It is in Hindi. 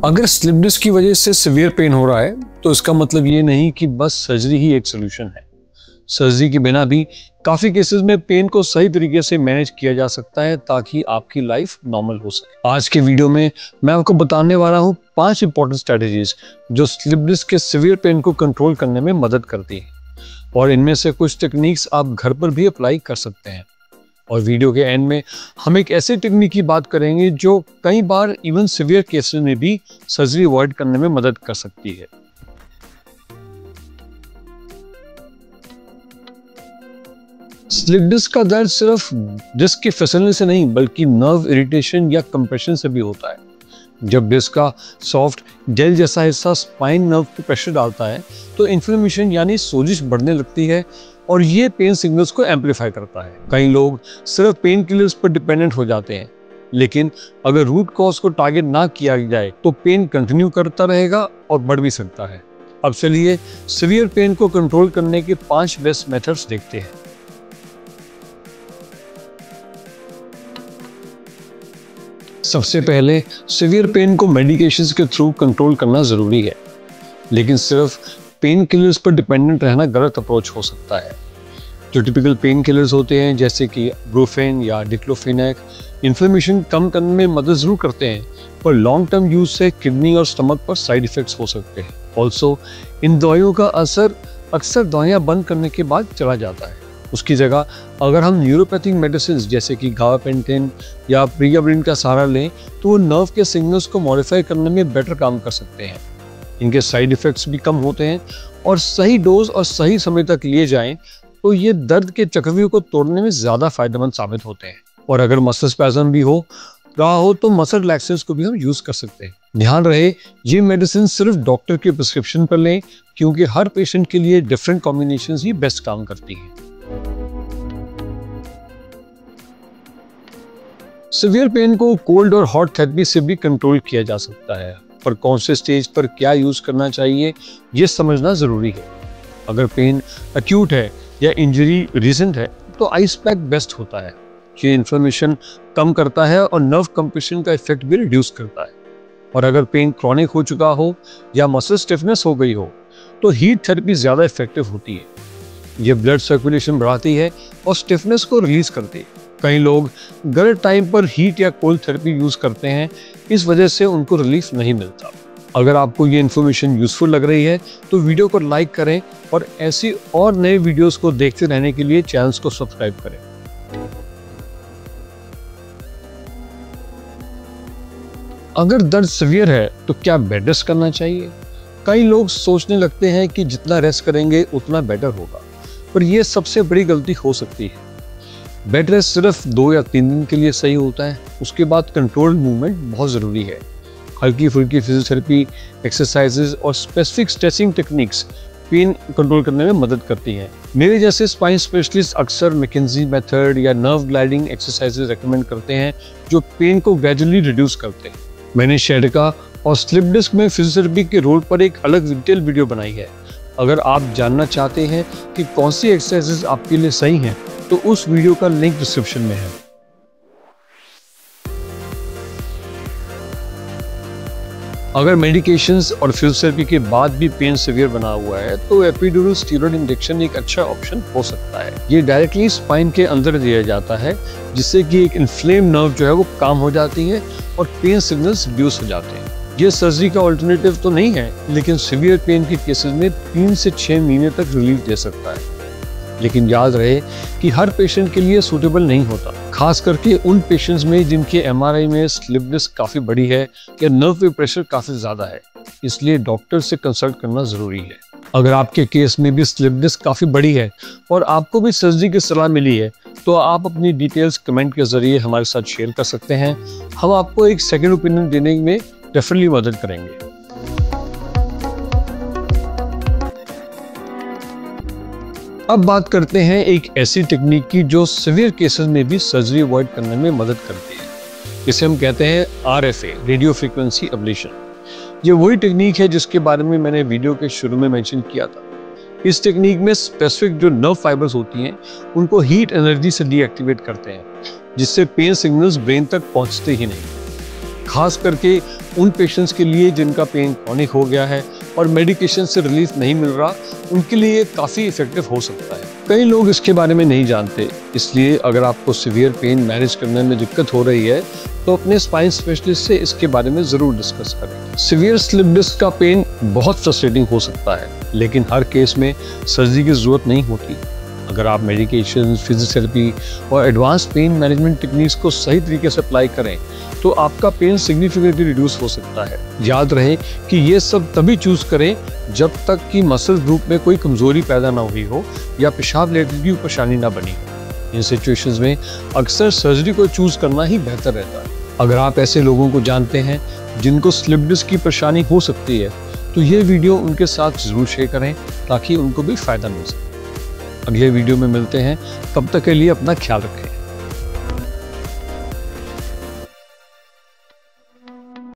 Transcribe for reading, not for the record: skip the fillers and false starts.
अगर स्लिप डिस्क की वजह से सीवियर पेन हो रहा है तो इसका मतलब ये नहीं कि बस सर्जरी ही एक सोल्यूशन है। सर्जरी के बिना भी काफी केसेस में पेन को सही तरीके से मैनेज किया जा सकता है ताकि आपकी लाइफ नॉर्मल हो सके। आज के वीडियो में मैं आपको बताने वाला हूँ 5 इंपॉर्टेंट स्ट्रेटजीज जो स्लिप डिस्क के सीवियर पेन को कंट्रोल करने में मदद करती है, और इनमें से कुछ टेक्निक्स आप घर पर भी अप्लाई कर सकते हैं। और वीडियो के एंड में हम एक ऐसे टेक्निक की बात करेंगे जो कई बार इवन सीवियर केसेस में भी सर्जरी अवॉइड करने में मदद कर सकती है। स्लिप डिस्क का दर्द सिर्फ डिस्क के फिसलने से नहीं बल्कि नर्व इरिटेशन या कंप्रेशन से भी होता है। जब डिस्क का सॉफ्ट जेल जैसा हिस्सा स्पाइन नर्व पर प्रेशर डालता है तो इन्फ्लेमेशन यानी सोजिश बढ़ने लगती है और ये पेन सिग्नल्स को एम्पलीफाई करता है। कई लोग सिर्फ पेन किलर्स पर डिपेंडेंट हो जाते हैं, लेकिन अगर रूट कॉज को टारगेट ना किया जाए तो पेन कंटिन्यू करता रहेगा और बढ़ भी सकता है। अब चलिए सीवियर पेन को कंट्रोल करने के 5 बेस्ट मेथड्स देखते हैं। सबसे पहले सीवियर पेन को मेडिकेशंस के थ्रू कंट्रोल करना जरूरी है, लेकिन सिर्फ पेन किलर्स पर डिपेंडेंट रहना गलत अप्रोच हो सकता है। जो टिपिकल पेन किलर्स होते हैं जैसे कि ब्रूफेन या डिक्लोफेनेक इन्फ्लेमेशन कम करने में मदद जरूर करते हैं, पर लॉन्ग टर्म यूज से किडनी और स्टमक पर साइड इफेक्ट्स हो सकते हैं। ऑल्सो इन दवाइयों का असर अक्सर दवाइयाँ बंद करने के बाद चला जाता है। उसकी जगह अगर हम न्यूरोपैथिक मेडिसिन जैसे कि गाबापेंटिन या प्रीगाबालिन का सहारा लें तो वो नर्व के सिग्नल्स को मॉडिफाई करने में बेटर काम कर सकते हैं। इनके साइड इफेक्ट्स भी कम होते हैं और सही डोज और सही समय तक लिए जाएं तो ये दर्द के चक्रव्यूह को तोड़ने में ज़्यादा फायदेमंद साबित होते हैं। और अगर मसल स्पैज़म भी हो रहा हो तो मसल रिलैक्सेंस को भी हम यूज़ कर सकते हैं। ध्यान रहे ये मेडिसिन सिर्फ डॉक्टर के प्रिस्क्रिप्शन पर लें, क्योंकि हर पेशेंट के लिए डिफरेंट कॉम्बिनेशंस ही बेस्ट काम करती हैं। सीवियर पेन को कोल्ड और हॉट थेरेपी से भी कंट्रोल किया जा सकता है, पर कौन से स्टेज पर क्या यूज करना चाहिए ये समझना जरूरी है। अगर पेन एक्यूट है या इंजरी रिसेंट है तो आइस पैक बेस्ट होता है। ये इन्फ्लेमेशन कम करता है और नर्व कंप्रेशन का इफेक्ट भी रिड्यूस करता है। और अगर पेन क्रॉनिक हो चुका हो या मसल स्टिफनेस हो गई हो तो हीट थेरेपी ज़्यादा इफेक्टिव होती है। ये ब्लड सर्कुलेशन बढ़ाती है और स्टिफनेस को रिलीज करती है। कई लोग गलत टाइम पर हीट या कोल्ड थेरेपी यूज करते हैं, इस वजह से उनको रिलीफ नहीं मिलता। अगर आपको ये इन्फॉर्मेशन यूजफुल लग रही है तो वीडियो को लाइक करें और ऐसी और नए वीडियोस को देखते रहने के लिए चैनल को सब्सक्राइब करें। अगर दर्द सीवियर है तो क्या बेड रेस्ट करना चाहिए? कई लोग सोचने लगते हैं कि जितना रेस्ट करेंगे उतना बेटर होगा, पर यह सबसे बड़ी गलती हो सकती है। बेड रेस्ट सिर्फ 2 या 3 दिन के लिए सही होता है। उसके बाद कंट्रोल्ड मूवमेंट बहुत ज़रूरी है। हल्की फुल्की फिजियोथेरेपी एक्सरसाइजेज और specific stretching techniques pain control करने में मदद करती हैं। मेरे जैसे स्पाइन स्पेशलिस्ट अक्सर मैकेंजी मेथड या नर्व ग्लाइडिंग एक्सरसाइजेज रेकमेंड करते हैं जो पेन को ग्रेजुअली रिड्यूस करते हैं। मैंने शेरका और स्लिप डिस्क में फिजियोथेरेपी के रोल पर एक अलग डिटेल वीडियो बनाई है। अगर आप जानना चाहते हैं कि कौन सी एक्सरसाइजेज आपके लिए सही हैं तो उस वीडियो का लिंक डिस्क्रिप्शन में है। अगर मेडिकेशंस और फिजियोथेरेपी के बाद भी पेन सीवियर बना हुआ है तो एपिड्यूरल स्टीरॉयड इंजेक्शन एक अच्छा ऑप्शन हो सकता है। ये डायरेक्टली स्पाइन के अंदर दिया जाता है, जिससे कि एक इन्फ्लेम नर्व जो है वो काम हो जाती है और पेन सिग्नल्स रिड्यूस हो जाते हैं। ये सर्जरी का ऑल्टरनेटिव तो नहीं है, लेकिन सीवियर पेन के केसेस में 3 से 6 महीने तक रिलीफ दे सकता है। लेकिन याद रहे कि हर पेशेंट के लिए सूटेबल नहीं होता, खास करके उन पेशेंट्स में जिनके एमआरआई में स्लिप डिस्क काफ़ी बड़ी है या नर्व पे प्रेशर काफ़ी ज़्यादा है। इसलिए डॉक्टर से कंसल्ट करना ज़रूरी है। अगर आपके केस में भी स्लिप डिस्क काफ़ी बड़ी है और आपको भी सर्जरी की सलाह मिली है तो आप अपनी डिटेल्स कमेंट के ज़रिए हमारे साथ शेयर कर सकते हैं। हम आपको एक सेकेंड ओपिनियन देने में डेफिनेटली मदद करेंगे। अब बात करते हैं एक ऐसी टेक्निक की जो सीवियर केसेस में भी सर्जरी अवॉइड करने में मदद करती है। इसे हम कहते हैं RFA, रेडियो फ्रीक्वेंसी एब्लेशन। ये वही टेक्निक है जिसके बारे में मैंने वीडियो के शुरू में मेंशन किया था। इस टेक्निक में स्पेसिफिक जो नर्व फाइबर्स होती हैं उनको हीट एनर्जी से डीएक्टिवेट करते हैं, जिससे पेन सिग्नल्स ब्रेन तक पहुंचते ही नहीं। खास करके उन पेशेंट्स के लिए जिनका पेन क्रॉनिक हो गया है और मेडिकेशन से रिलीफ नहीं मिल रहा, उनके लिए काफ़ी इफेक्टिव हो सकता है। कई लोग इसके बारे में नहीं जानते, इसलिए अगर आपको सीवियर पेन मैनेज करने में दिक्कत हो रही है तो अपने स्पाइन स्पेशलिस्ट से इसके बारे में ज़रूर डिस्कस करें। सीवियर स्लिप डिस्क का पेन बहुत फ्रस्ट्रेटिंग हो सकता है, लेकिन हर केस में सर्जरी की ज़रूरत नहीं होती। अगर आप मेडिकेशन, फिजियोथेरेपी और एडवांस पेन मैनेजमेंट टेक्निक्स को सही तरीके से अप्लाई करें तो आपका पेन सिग्निफिकेंटली रिड्यूस हो सकता है। याद रहे कि ये सब तभी चूज करें जब तक कि मसल ग्रुप में कोई कमजोरी पैदा ना हुई हो या पेशाब लेने की परेशानी ना बनी हो। इन सिचुएशंस में अक्सर सर्जरी को चूज करना ही बेहतर रहता है। अगर आप ऐसे लोगों को जानते हैं जिनको स्लिप डिस्क की परेशानी हो सकती है तो ये वीडियो उनके साथ जरूर शेयर करें ताकि उनको भी फायदा मिल सके। अगले वीडियो में मिलते हैं, तब तक के लिए अपना ख्याल रखें।